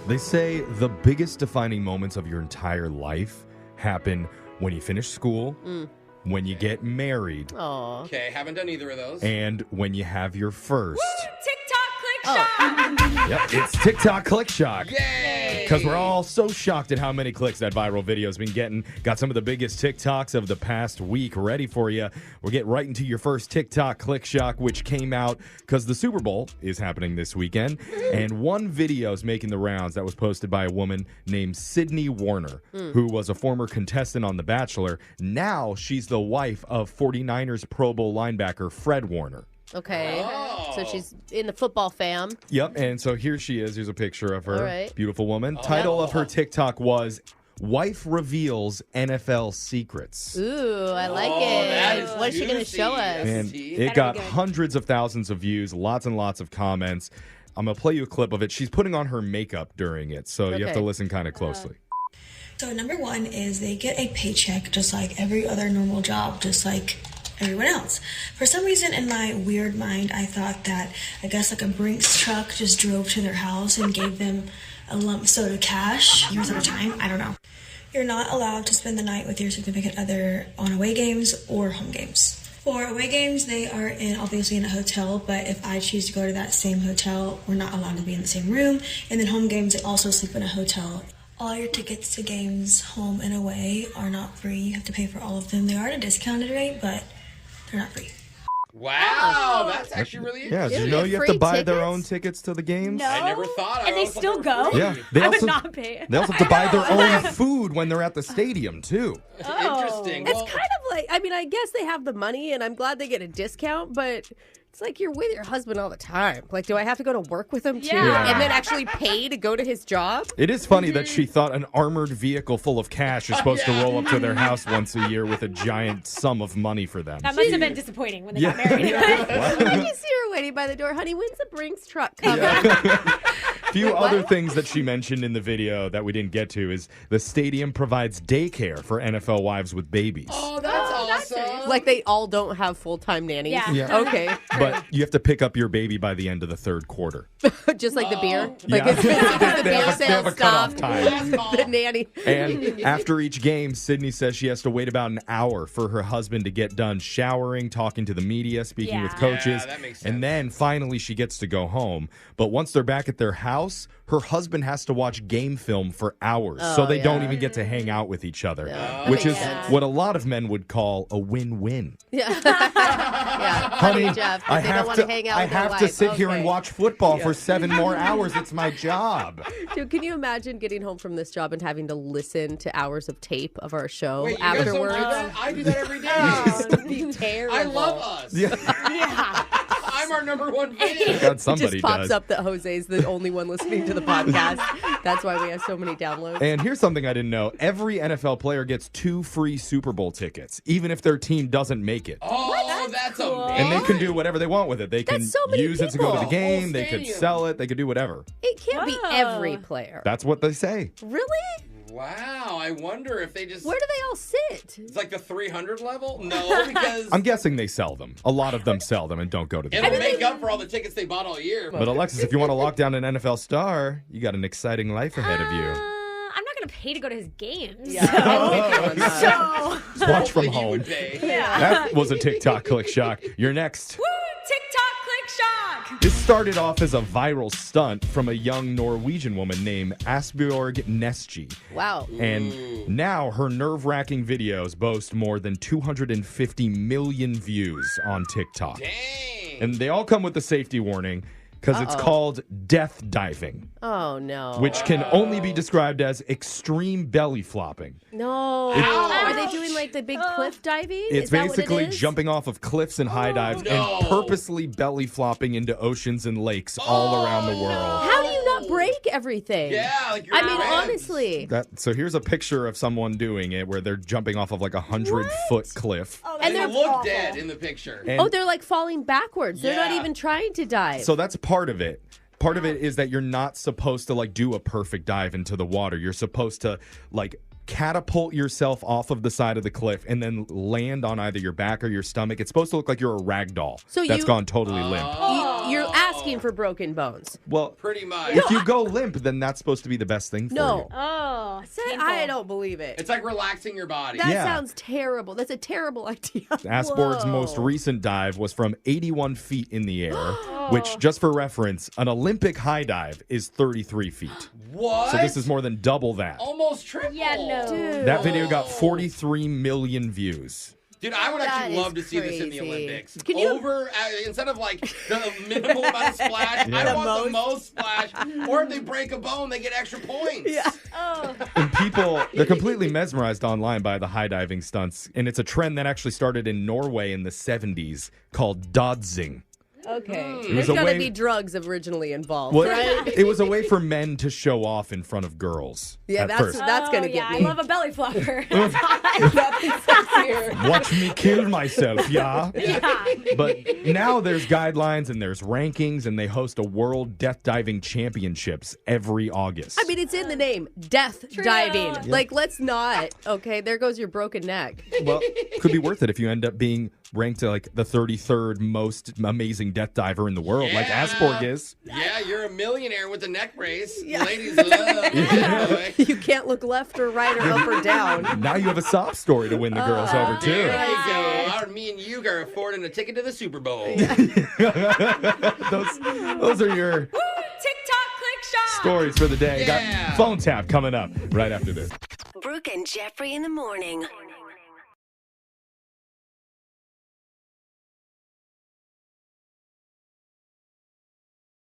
They say the biggest defining moments of your entire life happen when you finish school, when you get married, Aw. Okay, haven't done either of those. and when you have your first. TikTok click shot. Yep, it's TikTok Click Shock. Yay! Because we're all so shocked at how many clicks that viral video's been getting. Got some of the biggest TikToks of the past week ready for you. We'll get right into your first TikTok Click Shock, which came out because the Super Bowl is happening this weekend. And one video is making the rounds that was posted by a woman named Sydney Warner, who was a former contestant on The Bachelor. Now she's the wife of 49ers Pro Bowl linebacker Fred Warner. Okay. Oh. So she's in the football fam. Yep, and so here she is. Here's a picture of her. All right. Beautiful woman. Title of her TikTok was Wife Reveals NFL Secrets. Ooh, I like that it. is What is she going to juicy. show us? And Tea. it Better got be good. hundreds of thousands of views, lots and lots of comments. I'm going to play you a clip of it. She's putting on her makeup during it, so you have to Okay. listen kind of closely. So number one is they get a paycheck just like every other normal job, just like everyone else. For some reason in my weird mind, I thought that I guess like a Brinks truck just drove to their house and gave them a lump sum of cash years at a time. I don't know. You're not allowed to spend the night with your significant other on away games or home games. For away games, they are obviously in a hotel, but if I choose to go to that same hotel, we're not allowed to be in the same room. And then home games, they also sleep in a hotel. All your tickets to games, home and away, are not free. You have to pay for all of them. They are at a discounted rate, but they're not free. Wow, that's actually really Yeah, interesting. did you know get you have free to buy their tickets? own tickets to the games? No. I never thought. I And they always thought still were go? free. Yeah, they I also would not pay it. they also have to buy their own food when they're at the stadium too. Interesting. It's Well, kind of like, I mean, I guess they have the money and I'm glad they get a discount, but it's like you're with your husband all the time. Like, do I have to go to work with him too? Yeah. And then actually pay to go to his job? It is funny that she thought an armored vehicle full of cash is supposed to roll up to their house once a year with a giant sum of money for them. That must have been disappointing when they got Yeah. married. I just see her waiting by the door. Honey, when's the Brinks truck coming? Few other things that she mentioned in the video that we didn't get to is the stadium provides daycare for NFL wives with babies. oh, that's awesome. Like they all don't have full-time nannies? Yeah. Yeah. Okay. But you have to pick up your baby by the end of the third quarter. Just like the beer? Like Yeah. as soon as the They beer have a sales cutoff stop, time. the nanny. And after each game, Sydney says she has to wait about an hour for her husband to get done showering, talking to the media, speaking with Yeah. coaches. Yeah, that makes sense. And then finally she gets to go home. But once they're back at their house, her husband has to watch game film for hours. So they don't yeah. even get to hang out with each other, that which makes is sense. what a lot of men would call a win-win. Yeah. yeah. Honey, Jeff, I they don't have want to, to hang out I with their have to wife. sit here and Okay. watch football for 7 more hours. It's my job. Dude, can you imagine getting home from this job and having to listen to hours of tape of our show Wait, you guys don't do afterwards? that? I do that every day. It'd be terrible. I love us. Yeah. I'm our number one fan. God, It somebody just pops does. up that Jose's the only one listening to the podcast. That's why we have so many downloads. And here's something I didn't know. Every NFL player gets 2 free Super Bowl tickets, even if their team doesn't make it. Oh, that's cool. amazing. And they can do whatever they want with it. They can That's so many use it to go to the people. game. Whole They could stadium. sell it. They could do whatever. It can't be Whoa. every player. That's what they say. Really? Wow, I wonder if they just... Where do they all sit? It's like the 300 level? No, because I'm guessing they sell them. A lot of them sell them and don't go to the it'll game. make up for all the tickets they bought all year. But Alexis, if you want to lock down an NFL star, you got an exciting life ahead of you. I'm not going to pay to go to his games. Yeah. So, Watch from Hopefully you home. would pay. yeah. That was a TikTok click shock. You're next. Woo! TikTok click shock. This started off as a viral stunt from a young Norwegian woman named Asbjørg Nesji. Wow. And now her nerve-wracking videos boast more than 250 million views on TikTok. Dang. And they all come with the safety warning because it's called death diving, Oh, no. which can only be described as extreme belly flopping. No. Are they doing like the big cliff diving? It's Is that what basically it is? jumping off of cliffs and high dives no. and purposely belly flopping into oceans and lakes all around the world. How do you not break everything? Yeah, like your I mean, friends. honestly. So here's a picture of someone doing it where they're jumping off of like 100-foot cliff. And They they're look dead in the picture. And Oh, they're like falling backwards. They're not Yeah. even trying to dive. so that's part of it. Part of it is that you're not supposed to like do a perfect dive into the water. You're supposed to like catapult yourself off of the side of the cliff and then land on either your back or your stomach. It's supposed to look like you're a rag doll So that's you- gone totally limp. you're asking for broken bones. Well, Pretty much. if you go limp, then that's supposed to be the best thing for No. you. Oh, I don't believe it. It's like relaxing your body. That Yeah. sounds terrible. That's a terrible idea. Asborg's Whoa. most recent dive was from 81 feet in the air, which, just for reference, an Olympic high dive is 33 feet. What? So this is more than double that. almost triple. Yeah, no. Dude. That video got 43 million views. Dude, I would That actually is love to see this in the crazy. Olympics. Can you- Instead of like the minimal amount of splash, Yeah. I The want the most splash. Or if they break a bone, they get extra points. Yeah. Oh, And people, they're completely mesmerized online by the high diving stunts. And it's a trend that actually started in Norway in the 70s called dodging. Okay. was There's a got to way- be drugs originally involved, Well, right? it was a way for men to show off in front of girls. Yeah, at that's first. that's gonna oh, get yeah, me. I love a belly flopper. Nothing sexier. Watch me kill myself, yeah. yeah. But now there's guidelines and there's rankings, and they host a World Death Diving Championships every August. I mean, it's in the name, death diving. Like, let's not. Okay, there goes your broken neck. well, could be worth it if you end up being ranked like the 33rd most amazing death diver in the world, like Yeah. Asborg is. Yeah, you're a millionaire with a neck brace. The ladies love that. You can't look left or right or up or down. Now you have a sob story to win the girls over too. There you go. Me and you are affording a ticket to the Super Bowl. Those are your TikTok click shop. stories for the day. Yeah. Got phone tap coming up right after this. Brooke and Jeffrey in the morning.